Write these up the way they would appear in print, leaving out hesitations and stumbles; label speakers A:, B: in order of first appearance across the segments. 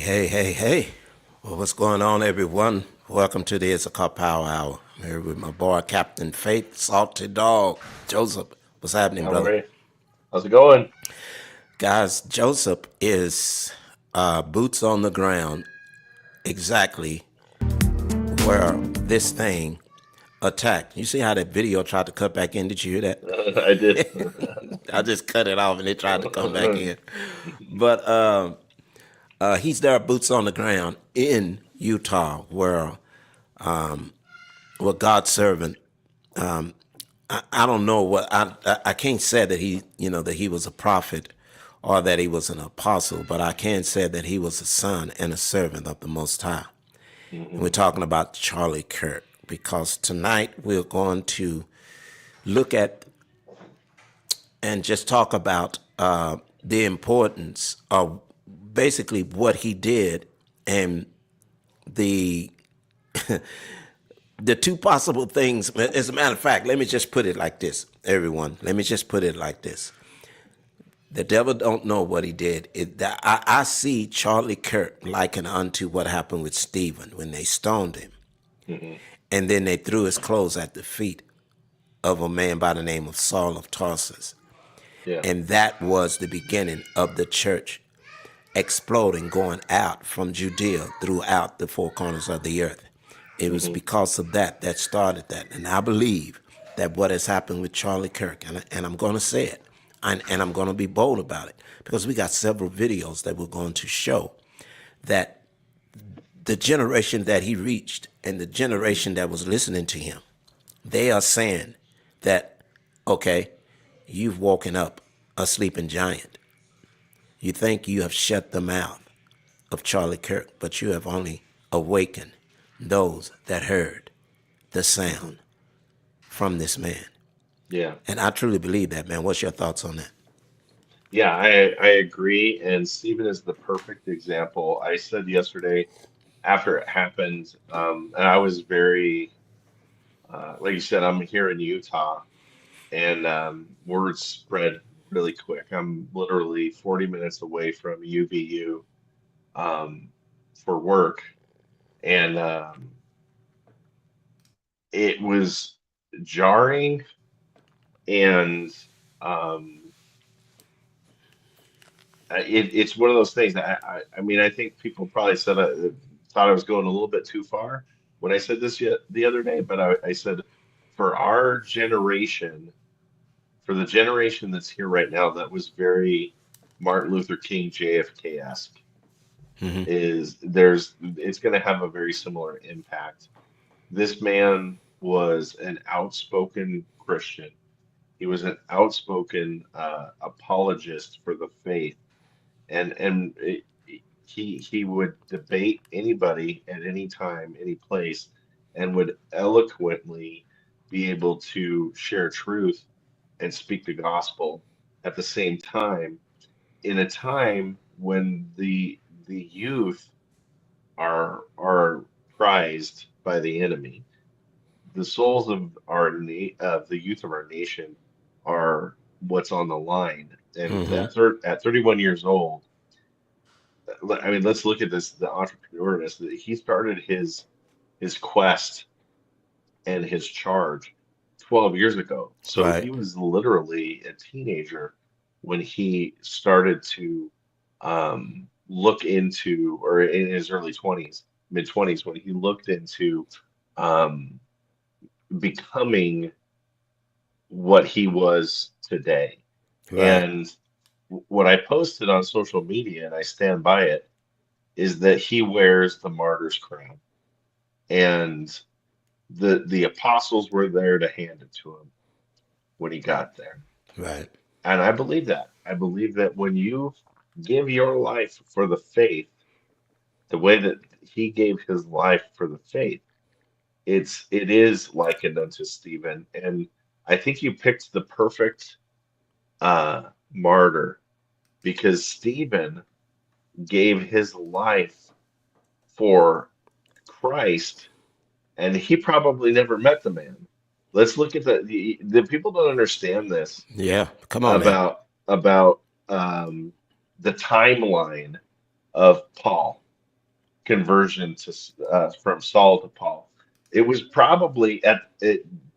A: Hey. Well, what's going on, everyone? Welcome to the Issachar Power Hour. I'm here with my boy, Captain Faith, Salty Dog, Joseph. What's happening,
B: All
A: brother?
B: right. How's it going?
A: Guys, Joseph is boots on the ground exactly where this thing attacked. You see how that video tried to cut back in? Did you hear that?
B: I did.
A: I just cut it off and it tried to come back in. But he's there, boots on the ground in Utah, where God's servant. I don't know what I can't say that he was a prophet or that he was an apostle, but I can say that he was a son and a servant of the Most High. And we're talking about Charlie Kirk because tonight we're going to look at and just talk about the importance of basically what he did and the the two possible things. As a matter of fact, let me just put it like this, everyone. Let me just put it like this. The devil don't know what he did. I see Charlie Kirk likened unto what happened with Stephen when they stoned him.
B: Mhm.
A: And then they threw his clothes at the feet of a man by the name of Saul of Tarsus.
B: Yeah.
A: And that was the beginning of the church exploding, going out from Judea throughout the four corners of the earth. It was
B: hmm
A: because of that started that. And I believe that what has happened with Charlie Kirk, and I'm going to say it, and I'm going to be bold about it, because we got several videos that we're going to show that the generation that he reached and the generation that was listening to him, they are saying that, okay, you've woken up a sleeping giant. You think you have shut the mouth of Charlie Kirk, but you have only awakened those that heard the
B: hmm
A: sound from this man.
B: Yeah.
A: And I truly believe that, man. What's your thoughts on that?
B: Yeah, I agree. And Stephen is the perfect example. I said yesterday after it happened, and I was very, like you said, I'm here in Utah, and word spread really quick. I'm literally 40 minutes away from UVU um, for work, and it was jarring and um, it's one of those things that I mean, I think people probably said thought I was going a little bit too far when I said this yet the other day, but I said for our generation, for the generation that's here right now, that was very Martin Luther King JFK-esque.
A: Mm-hmm.
B: It's going to have a very similar impact. This man was an outspoken Christian. He was an outspoken apologist for the faith and he would debate anybody at any time, any place, and would eloquently be able to share truth and speak the gospel at the same time in a time when the youth are prized by the enemy. The souls of of the youth of our nation are what's on the line. And
A: Mm-hmm.
B: at 31 years old, I mean, let's look at this, the entrepreneurness that he started his quest and his charge 12 years ago. So he
A: Right.
B: was literally a teenager when he started to look into, or in his early 20s, mid 20s, when he looked into um, becoming what he was today.
A: Right.
B: And what I posted on social media, and I stand by it, is that he wears the martyr's crown. And the apostles were there to hand it to him when he got there.
A: Right.
B: And I believe that. I believe that when you give your life for the faith, the way that he gave his life for the faith, it is likened unto Stephen. And I think you picked the perfect martyr because Stephen gave his life for Christ, and he probably never met the man. Let's look at the people don't understand this
A: Yeah. Come on, man.
B: about the timeline of Paul. conversion to from Saul to Paul. It was probably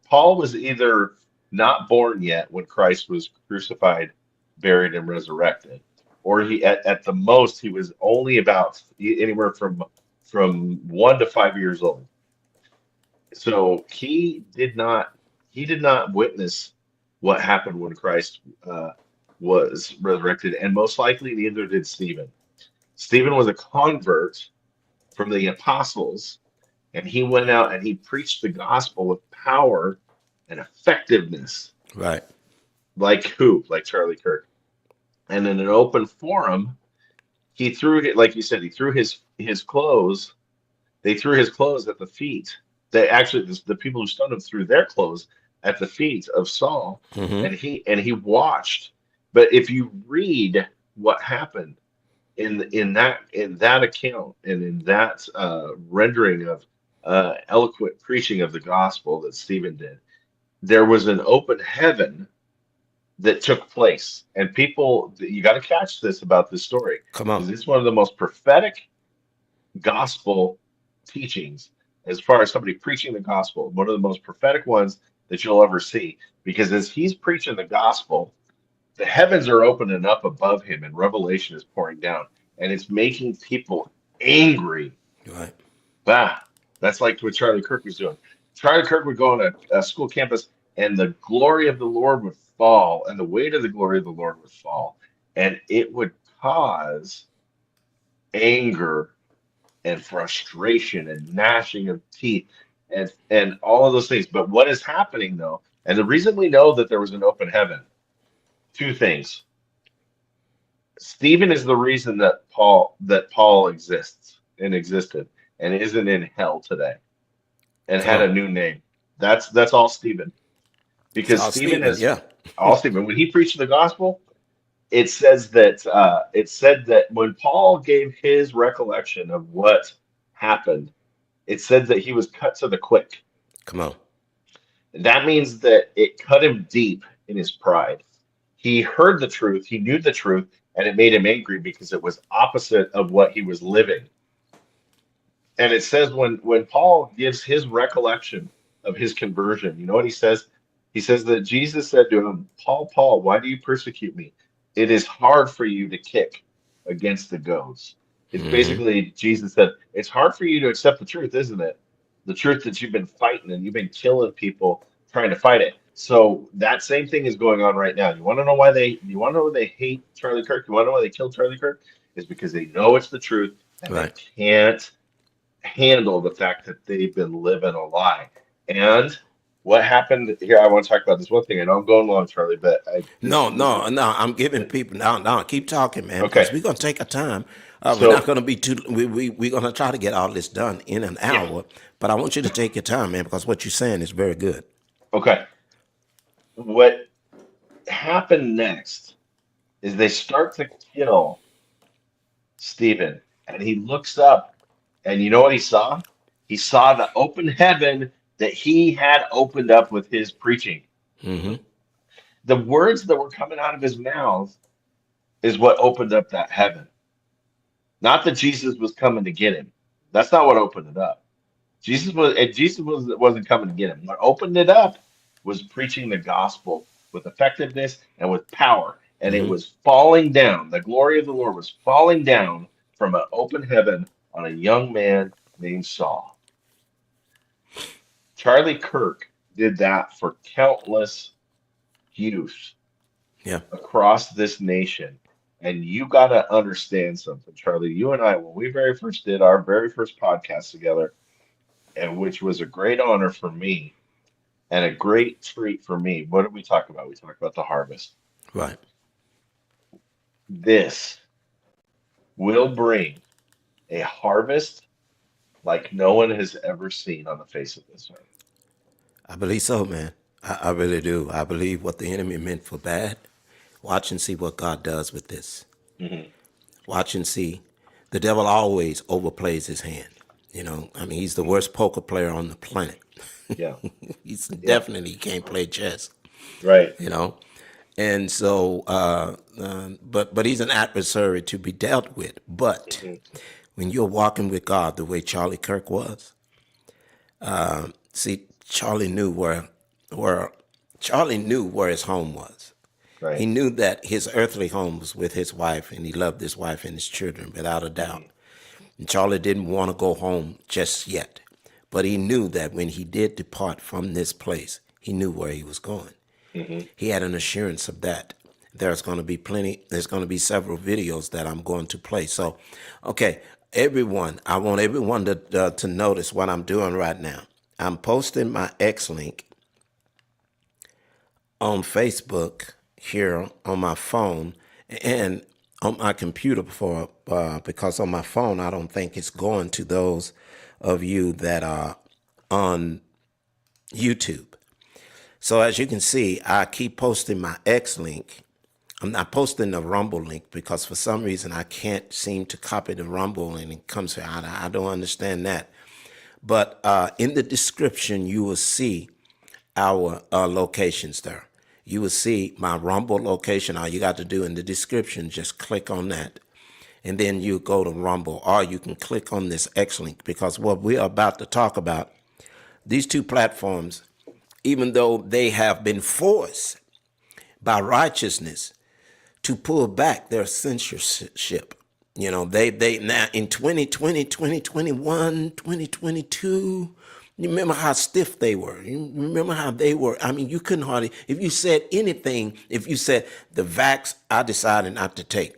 B: Paul was either not born yet when Christ was crucified, buried, and resurrected, or he at the most he was only about anywhere from 1 to 5 years old. So he did not witness what happened when Christ was resurrected, and most likely neither did Stephen. Stephen was a convert from the apostles, and he went out and he preached the gospel with power and effectiveness,
A: Right.
B: like who? Like Charlie Kirk. And in an open forum, he threw it, like you said, he threw his clothes. They threw his clothes at the feet. They actually, the people who stoned him threw their clothes at the feet of Saul,
A: Hmm.
B: and he watched. But if you read what happened in that account and in that rendering of eloquent preaching of the gospel that Stephen did, there was an open heaven that took place. And people, you got to catch this about this story,
A: Come on.
B: because it's one of the most prophetic gospel teachings as far as somebody preaching the gospel, one of the most prophetic ones that you'll ever see. Because as he's preaching the gospel, the heavens are opening up above him and revelation is pouring down, and it's making people angry.
A: Right.
B: That's like what Charlie Kirk was doing. Charlie Kirk would go on a school campus, and the glory of the Lord would fall, and the weight of the glory of the Lord would fall, and it would cause anger and frustration and gnashing of teeth and all of those things. But what is happening though, and the reason we know that there was an open heaven, two things. Stephen is the reason that Paul exists and existed and isn't in hell today and
A: Come
B: had a
A: on.
B: new name. That's all Stephen.
A: It's
B: Because
A: all
B: Stephen
A: Stephen.
B: is
A: Yeah.
B: all Stephen. When he preached the gospel, it says that it said that when Paul gave his recollection of what happened, it said that he was cut to the quick.
A: Come on.
B: That means that it cut him deep in his pride. He heard the truth, he knew the truth, and it made him angry because it was opposite of what he was living. And it says when Paul gives his recollection of his conversion, you know what he says? He says that Jesus said to him, Paul, Paul, why do you persecute me? It is hard for you to kick against the goads. It's
A: Hmm.
B: basically, Jesus said, it's hard for you to accept the truth, isn't it? The truth that you've been fighting and you've been killing people trying to fight it. So that same thing is going on right now. You want to know why they hate Charlie Kirk? You want to know why they killed Charlie Kirk? Is because they know it's the truth and they
A: Right.
B: can't handle the fact that they've been living a lie. And what happened here? I want to talk about this one thing. I know I'm going long, Charlie, but
A: No,
B: this is
A: no, no. I'm giving people now. Now, keep talking, man, because
B: okay.
A: we're gonna take our time. We're not
B: So
A: gonna be too. We're gonna try to get all this done in an
B: yeah,
A: hour. But I want you to take your time, man, because what you're saying is very good.
B: okay. What happened next is they start to kill Stephen, and he looks up, and you know what he saw? He saw the open heaven that he had opened up with his preaching.
A: Hmm.
B: The words that were coming out of his mouth is what opened up that heaven. Not that Jesus was coming to get him. That's not what opened it up. Jesus wasn't coming to get him. What opened it up was preaching the gospel with effectiveness and with power. And it
A: Hmm.
B: was falling down. The glory of the Lord was falling down from an open heaven on a young man named Saul. Charlie Kirk did that for countless youth
A: Yeah.
B: across this nation. And you got to understand something, Charlie. You and I, when we very first did our very first podcast together, and which was a great honor for me and a great treat for me. What did we talk about? We talked about the harvest.
A: Right.
B: This will bring a harvest like no one has ever seen on the face of this earth.
A: I believe so, man. I really do. I believe what the enemy meant for bad. Watch and see what God does with this.
B: Hmm.
A: Watch and see. The devil always overplays his hand. I mean, he's the worst poker player on the planet.
B: Yeah,
A: He's
B: yeah,
A: definitely he can't play chess.
B: right.
A: You know, and so, but he's an adversary to be dealt with. But
B: Hmm.
A: when you're walking with God the way Charlie Kirk was. See, Charlie knew where Charlie knew where his home was. He
B: Right.
A: knew that his earthly home was with his wife, and he loved his wife and his children without a doubt.
B: Mm-hmm.
A: And Charlie didn't want to go home just yet, but he knew that when he did depart from this place, he knew where he was going.
B: Mm-hmm.
A: He had an assurance of that. There's going to be several videos that I'm going to play. So, okay, everyone, I want everyone to notice what I'm doing right now. I'm posting my X link on Facebook here on my phone and on my computer because on my phone I don't think it's going to those of you that are on YouTube. So as you can see, I keep posting my X link. I'm not posting the Rumble link because for some reason I can't seem to copy the Rumble and it comes here. I don't understand that. But in the description, you will see our locations there. You will see my Rumble location. All you got to do in the description, just click on that. And then you go to Rumble, or you can click on this X link, because what we're about to talk about, these two platforms, even though they have been forced by righteousness to pull back their censorship. You know, they now in 2020, 2021, 2022, you remember how stiff they were. You remember how they were. I mean, you couldn't hardly, if you said anything, if you said the vax, I decided not to take.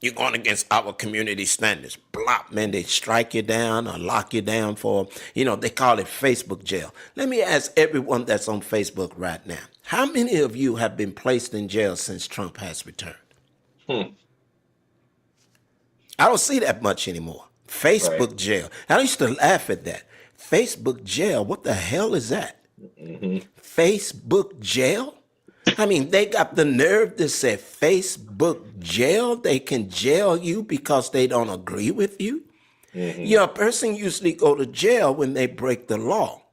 A: You're going against our community standards. Blop, man, they strike you down or lock you down for, they call it Facebook jail. Let me ask everyone that's on Facebook right now. How many of you have been placed in jail since Trump has returned? I don't see that much anymore. Facebook jail. I used to laugh at that. Facebook jail, what the hell is that?
B: Mm-hmm.
A: Facebook jail? I mean, they got the nerve to say Facebook jail. They can jail you because they don't agree with you.
B: Mm-hmm.
A: A person usually go to jail when they break the law.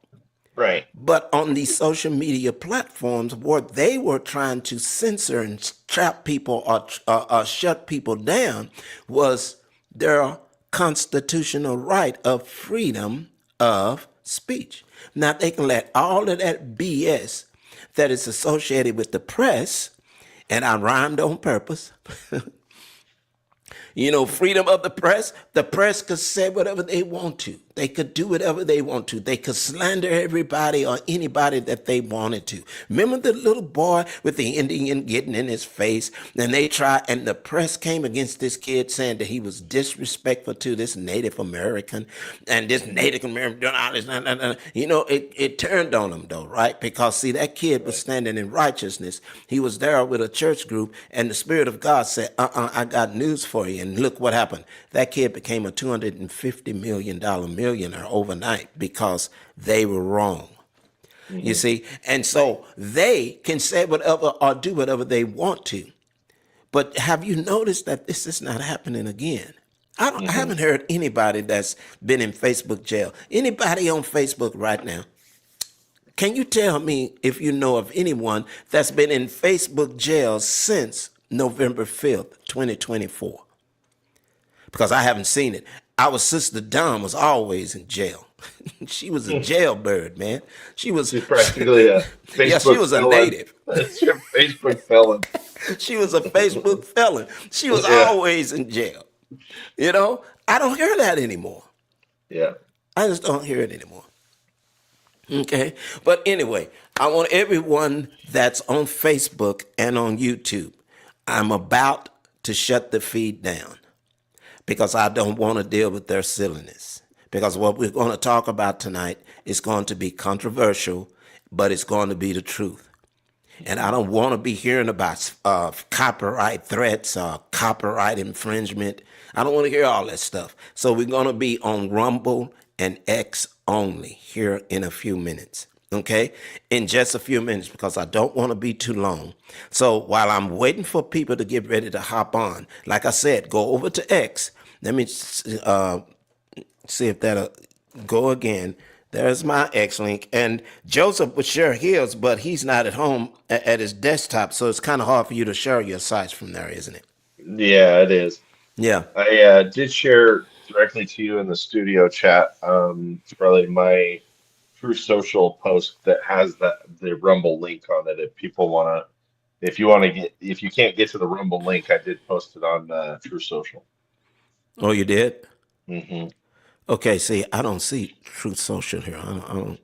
B: Right.
A: But on these social media platforms, what they were trying to censor and trap people or shut people down was their constitutional right of freedom of speech. Now, they can let all of that BS that is associated with the press, and I rhymed on purpose, freedom of the press could say whatever they want to. They could do whatever they want to. They could slander everybody or anybody that they wanted to. Remember the little boy with the Indian getting in his face, and and the press came against this kid saying that he was disrespectful to this Native American, and this Native American doing all this. It turned on him though, right? Because see, that kid was standing in righteousness. He was there with a church group, and the Spirit of God said, I got news for you. And look what happened. That kid became a $250 million millionaire overnight because they were wrong. Mm-hmm. You see? And so they can say whatever or do whatever they want to. But have you noticed that this is not happening again? I haven't heard anybody that's been in Facebook jail. Anybody on Facebook right now? Can you tell me if you know of anyone that's been in Facebook jail since November 5th, 2024? Because I haven't seen it. Our sister Dawn was always in jail. She was a jailbird, man. She's
B: practically a Facebook
A: yeah, she was
B: felon.
A: A native.
B: That's your Facebook felon.
A: She was a Facebook felon. She was always in jail. I don't hear that anymore.
B: Yeah.
A: I just don't hear it anymore. Okay. But anyway, I want everyone that's on Facebook and on YouTube, I'm about to shut the feed down because I don't want to deal with their silliness. Because what we're going to talk about tonight is going to be controversial, but it's going to be the truth. And I don't want to be hearing about copyright threats or copyright infringement. I don't want to hear all that stuff. So we're going to be on Rumble and X only here in a few minutes. Okay, in just a few minutes, because I don't want to be too long. So while I'm waiting for people to get ready to hop on, like I said, go over to X. Let me see if that'll go again. There's my X link. And Joseph would share his, but he's not at home at his desktop, so it's kind of hard for you to share your sites from there, isn't it?
B: Yeah, it is.
A: Yeah.
B: I did share directly to you in the studio chat. Charlie, my True Social post that has the Rumble link on it. If people want to, if you can't get to the Rumble link, I did post it on True Social.
A: Oh, you did?
B: Mm-hmm.
A: Okay, see, I don't see Truth Social here. I don't.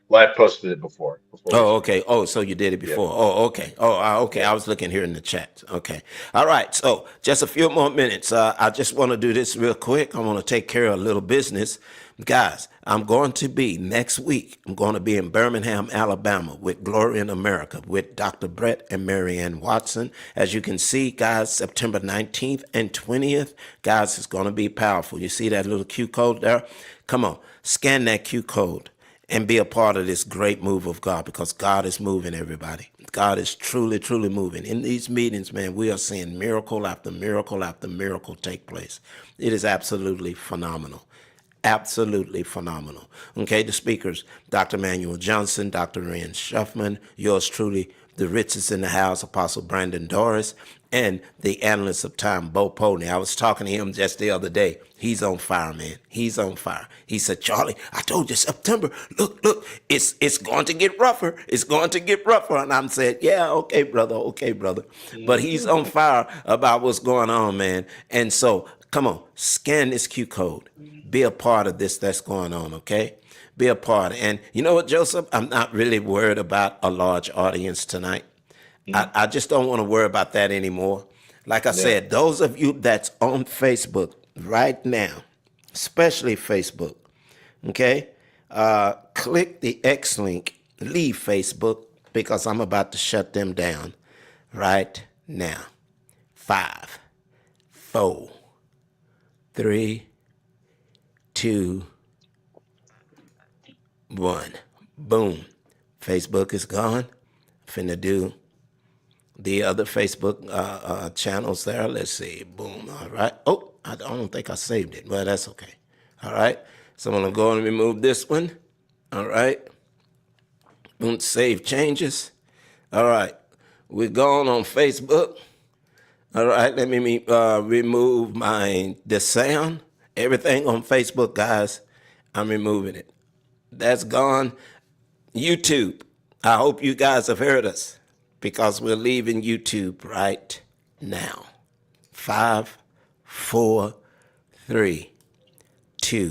B: Well, I posted it before we
A: Oh,
B: started.
A: okay. Oh, so you did it
B: Yeah,
A: before. Oh, okay. Oh, okay.
B: yeah.
A: I was looking here in the chat. Okay. All right. So just a few more minutes. I just want to do this real quick. I want to take care of a little business. Guys, I'm going to be next week. I'm going to be in Birmingham, Alabama with Glory in America with Dr. Brett and Marianne Watson. As you can see, guys, September 19th and 20th, guys, it's going to be powerful. You see that little Q code there? Come on, scan that Q code and be a part of this great move of God, because God is moving, everybody. God is truly, truly moving. In these meetings, man, we are seeing miracle after miracle after miracle take place. It is absolutely phenomenal. Absolutely phenomenal. Okay, the speakers, Dr. Manuel Johnson, Dr. Ryan Shuffman, yours truly, the richest in the house, Apostle Brandon Doris, and the analyst of time, Bo Polney. I was talking to him just the other day. He's on fire, man. He's on fire. He said, Charlie, I told you September, look, it's going to get rougher. It's going to get rougher. And I'm saying, yeah, okay, brother. But he's on fire about what's going on, man. And so, come on, scan this Q code. Be a part of this that's going on, okay? Be a part. And you know what, Joseph? I'm not really worried about a large audience tonight. I just don't want to worry about that anymore. Like I
B: Yeah.
A: said, those of you that's on Facebook right now, especially Facebook, okay? Click the X link, leave Facebook, because I'm about to shut them down right now. 5, 4, 3, 2, 1. Boom. Facebook is gone. Finna do the other Facebook channels there. Let's see. Boom. All right. Oh, I don't think I saved it, but that's okay. All right. So I'm going to go and remove this one. All right. Boom. Save changes. All right. We're going on Facebook. All right. Let me remove the sound. Everything on Facebook, guys, I'm removing it. That's gone. YouTube. I hope you guys have heard us, because we're leaving YouTube right now. 5, 4, 3, 2.